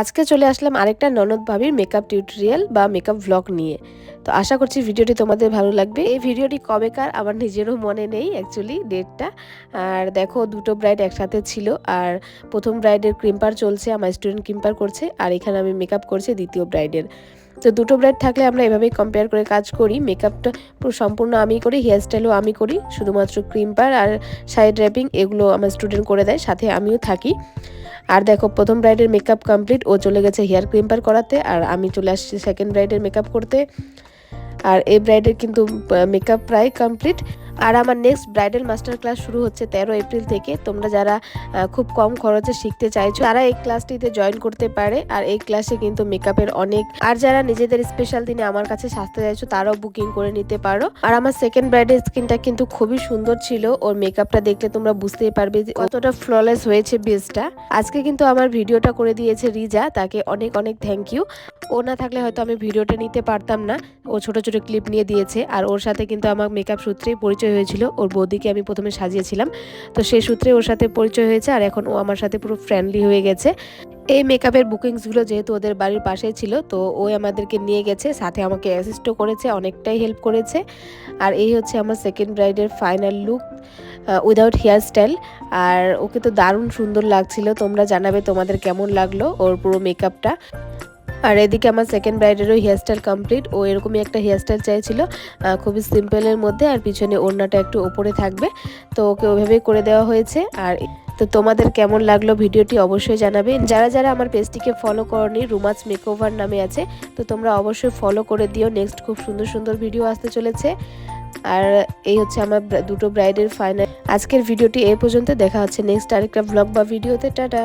আজকে চলে আসলাম আরেকটা ননদ ভাবির মেকআপ টিউটোরিয়াল বা মেকআপ ভ্লগ নিয়ে। তো আশা করছি ভিডিওটি তোমাদের ভালো লাগবে। এই ভিডিওটি কবেকার আমার নিজেরও মনে নেই অ্যাকচুয়ালি ডেটটা। আর দেখো দুটো ব্রাইড একসাথে ছিল। আর প্রথম ব্রাইডের ক্রিম্পার চলছে, আমার স্টুডেন্ট ক্রিম্পার করছে, আর এখানে আমি মেকআপ করছি দ্বিতীয় ব্রাইডের। তো দুটো ব্রাইড থাকলে আমরা এভাবেই কম্পেয়ার করে কাজ করি। মেকআপটা পুরো সম্পূর্ণ আমি করি, হেয়ার স্টাইলও আমি করি, শুধুমাত্র ক্রিম্পার আর সাইড র্যাপিং এগুলো আমার স্টুডেন্ট করে দেয়, সাথে আমিও থাকি। আর দেখো প্রথম ব্রাইডের মেকআপ কমপ্লিট, ও চলে গেছে হেয়ার ক্রিম্পার করাতে, আর আমি চলে আসছি সেকেন্ড ব্রাইডের মেকআপ করতে। আর এই ব্রাইডের কিন্তু মেকআপ প্রায় কমপ্লিট। আর আমার নেক্সট ব্রাইডাল মাস্টার ক্লাস শুরু হচ্ছে 13 এপ্রিল থেকে। তোমরা যারা খুব কম খরচে শিখতে চাইছো তারা এই ক্লাসটিতে জয়েন করতে পারে। আর এই ক্লাসে কিন্তু মেকআপের অনেক, আর যারা নিজেদের স্পেশাল দিনে আমার কাছে সাজতে চাইছো তারাও বুকিং করে নিতে পারো। আর আমার সেকেন্ড ব্রাইডের স্কিনটা কিন্তু খুবই সুন্দর ছিল, ওর মেকআপটা দেখলে তোমরা বুঝতেই পারবে যে কতটা ফ্ললেস হয়েছে বেসটা। আজকে কিন্তু আমার ভিডিওটা করে দিয়েছে রিজা, তাকে অনেক অনেক থ্যাংক ইউ। ও না থাকলে হয়তো আমি ভিডিওটা নিতে পারতাম না, ও ছোট ছোট ক্লিপ নিয়ে দিয়েছে। আর ওর সাথে কিন্তু আমার মেকআপ সূত্রেই পরিচয় হয়েছিল, ওর বৌদিকে আমি প্রথমে সাজিয়েছিলাম, তো সেই সূত্রে ওর সাথে পরিচয় হয়েছে। আর এখন ও আমার সাথে পুরো ফ্রেন্ডলি হয়ে গেছে। এই মেকআপের বুকিংসগুলো যেহেতু ওদের বাড়ির পাশেই ছিল, তো ও আমাদেরকে নিয়ে গেছে, সাথে আমাকে অ্যাসিস্টও করেছে, অনেকটাই হেল্প করেছে। আর এই হচ্ছে আমার সেকেন্ড ব্রাইডের final look without hair style. আর ওকে তো দারুণ সুন্দর লাগছিল, তোমরা জানাবে তোমাদের কেমন লাগলো ওর পুরো মেকআপটা। আর এদিকে আমার সেকেন্ড ব্রাইডেরও হেয়ারস্টাইল কমপ্লিট। ও এরকমই একটা হেয়ারস্টাইল চাইছিল, খুবই সিম্পলের মধ্যে, আর পিছনে ওড়নাটা একটু ওপরে থাকবে, তো ওকে ওইভাবেই করে দেওয়া হয়েছে। আর তো তোমাদের কেমন লাগলো ভিডিওটি অবশ্যই জানাবে। যারা যারা আমার পেজটিকে ফলো করনি, রুমাস মেকওভার নামে আছে, তো তোমরা অবশ্যই ফলো করে দিও, নেক্সট খুব সুন্দর সুন্দর ভিডিও আসতে চলেছে। আর এই হচ্ছে আমার দুটো ব্রাইডের ফাইনাল। আজকের ভিডিওটি এই পর্যন্ত, দেখা হচ্ছে নেক্সট আরেকটা ব্লগ বা ভিডিওতে। টাটা।